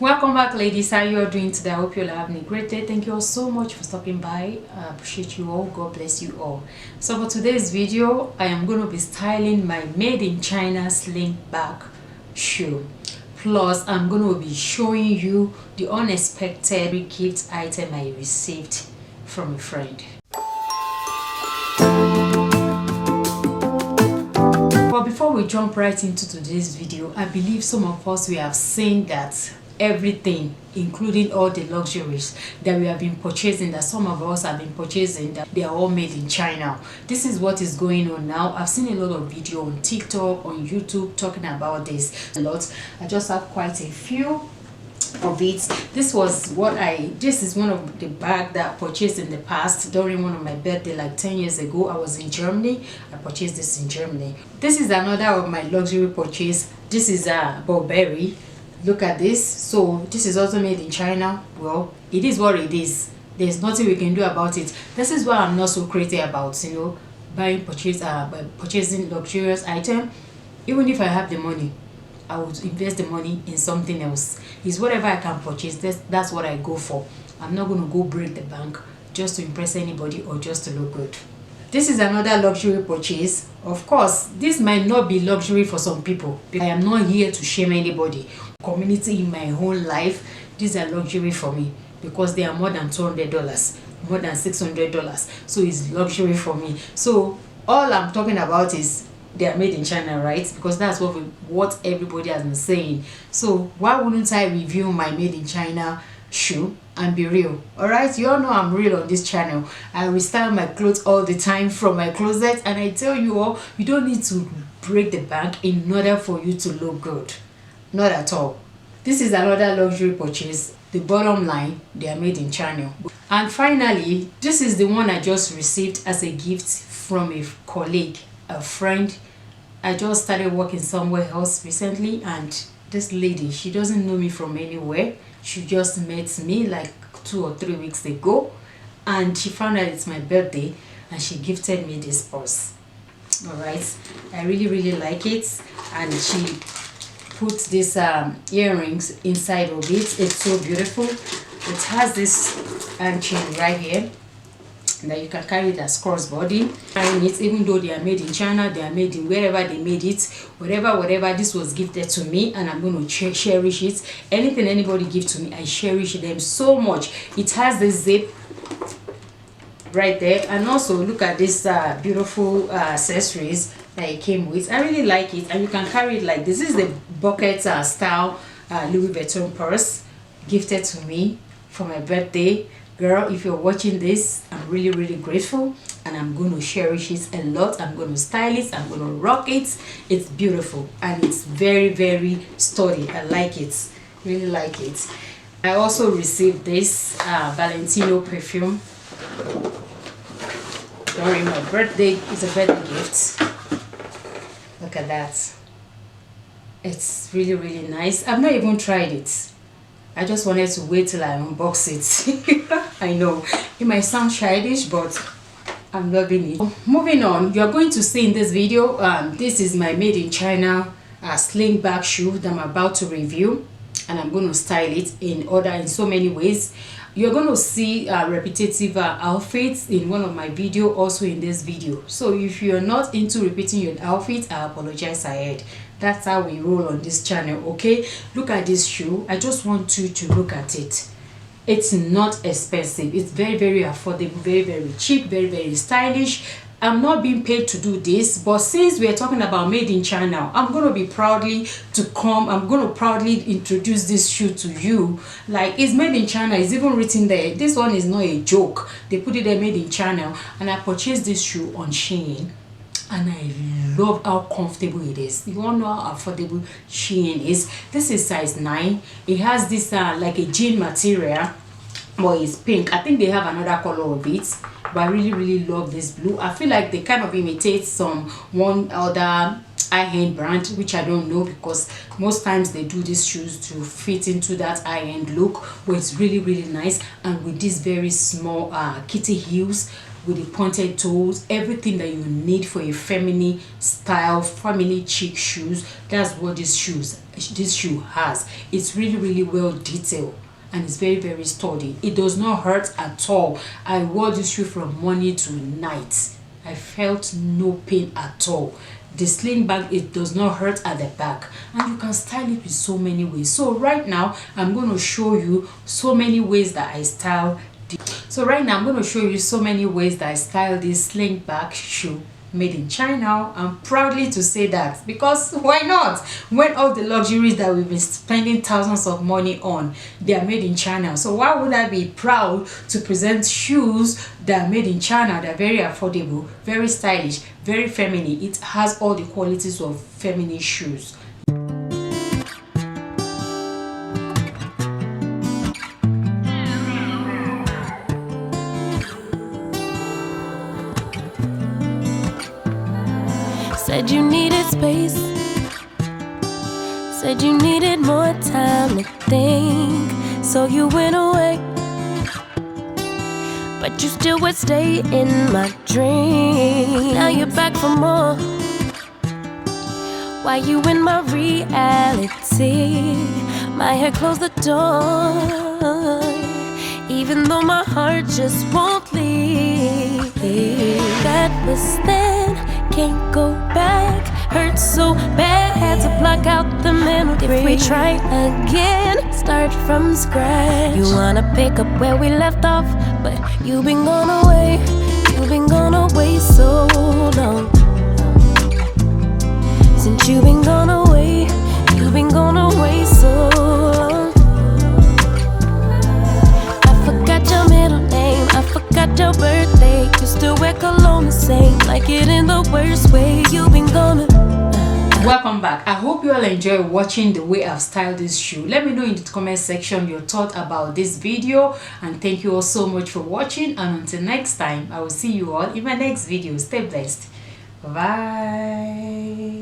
Welcome back, ladies. How you all doing today? I hope you're having a great day. Thank you all so much for stopping by. I appreciate you all. God bless you all. So for today's video, I am going to be styling my made in China sling back shoe. Plus, I'm going to be showing you the unexpected gift item I received from a friend. But before we jump right into today's video, I believe some of us we have seen that everything, including all the luxuries that we have been purchasing, that some of us have been purchasing, that they are all made in China. This is what is going on now. I've seen a lot of video on TikTok, on YouTube talking about this a lot. I just have quite a few of it. This is one of the bag that I purchased in the past during one of my birthday like 10 years ago. I was in Germany. I purchased this in Germany. This is another of my luxury purchase. This is a Burberry. Look at this. So this is also made in China. Well, it is what it is. There's nothing we can do about it. This is what I'm not so crazy about, purchasing luxurious item. Even if I have the money, I would invest the money in something else. It's whatever I can purchase. That's what I go for. I'm not going to go break the bank just to impress anybody or just to look good. This is another luxury purchase. Of course, this might not be luxury for some people. I am not here to shame anybody. Community in my whole life, these are luxury for me because they are more than $200, more than $600. So it's luxury for me. So all I'm talking about is they are made in China, right? Because that's what everybody has been saying. So why wouldn't I review my made in China shoe and be real? All right, you all know I'm real on this channel. I restyle my clothes all the time from my closet, and I tell you all, you don't need to break the bank in order for you to look good. Not at all. This is another luxury purchase. The bottom line, they are made in China. And finally, this is the one I just received as a gift from a colleague, a friend. I just started working somewhere else recently, and this lady, she doesn't know me from anywhere. She just met me like 2 or 3 weeks ago, and she found out it's my birthday and she gifted me this purse. All right, I really like it, and she put these earrings inside of it. It's so beautiful. It has this chain right here that you can carry it as crossbody. Carrying it, even though they are made in China, they are made in wherever they made it, whatever. This was gifted to me, and I'm going to cherish it. Anything anybody gives to me, I cherish them so much. It has this zip right there, and also look at this beautiful accessories that it came with. I really like it, and you can carry it like this. This is the bucket style Louis Vuitton purse gifted to me for my birthday. Girl, if you're watching this, I'm really grateful, and I'm going to cherish it a lot. I'm going to style it, I'm going to rock it. It's beautiful, and it's very sturdy. I like it, really like it. I also received this Valentino perfume during my birthday. It's a birthday gift. Look at that. It's really nice. I've not even tried it. I just wanted to wait till I unbox it. I know it might sound childish, but I'm loving it. Moving on, you're going to see in this video, this is my made in China sling back shoe that I'm about to review, and I'm going to style it in so many ways. You're going to see repetitive outfits in one of my video, also in this video. So if you're not into repeating your outfit, I apologize ahead. That's how we roll on this channel. Okay, look at this shoe. I just want you to look at it. It's not expensive. It's very affordable, very cheap, very stylish. I'm not being paid to do this, but since we are talking about made in China, I'm going to proudly introduce this shoe to you. Like, it's made in China. It's even written there. This one is not a joke. They put it there, made in China, and I purchased this shoe on Shein, and I love how comfortable it is. You all know how affordable Shein is. This is size 9. It has this like a jean material, but it's pink. I think they have another color of it, but I really love this blue. I feel like they kind of imitate one other high-end brand, which I don't know, because most times they do these shoes to fit into that high-end look, but it's really nice. And with these very small kitty heels, with the pointed toes, everything that you need for a feminine style, family chic shoes. That's what this shoe has. It's really well detailed and it's very sturdy. It does not hurt at all. I wore this shoe from morning to night. I felt no pain at all. The sling back, it does not hurt at the back, and you can style it with so many ways. So right now I'm going to show you so many ways that I style this sling back shoe made in China. I'm proudly to say that, because why not, when all the luxuries that we've been spending thousands of money on, they are made in China. So why would I be proud to present shoes that are made in China? They're very affordable, very stylish, very feminine. It has all the qualities of feminine shoes. Said you needed space, said you needed more time to think, so you went away, but you still would stay in my dream. Now you're back for more. Why you in my reality? My head closed the door, even though my heart just won't leave. That was then, can't go back. Hurt so bad, had to block out the memory. If we try again, start from scratch. You wanna pick up where we left off, but you've been gone away. You've been gone away so long. Since you've been gone away, you've been gone away so long. I forgot your middle name, I forgot your birthday. You still wear cologne the same, like it in the worst way. You've been gone. Welcome back. I hope you all enjoy watching the way I've styled this shoe. Let me know in the comment section your thought about this video, and thank you all so much for watching. And until next time, I will see you all in my next video. Stay blessed. Bye.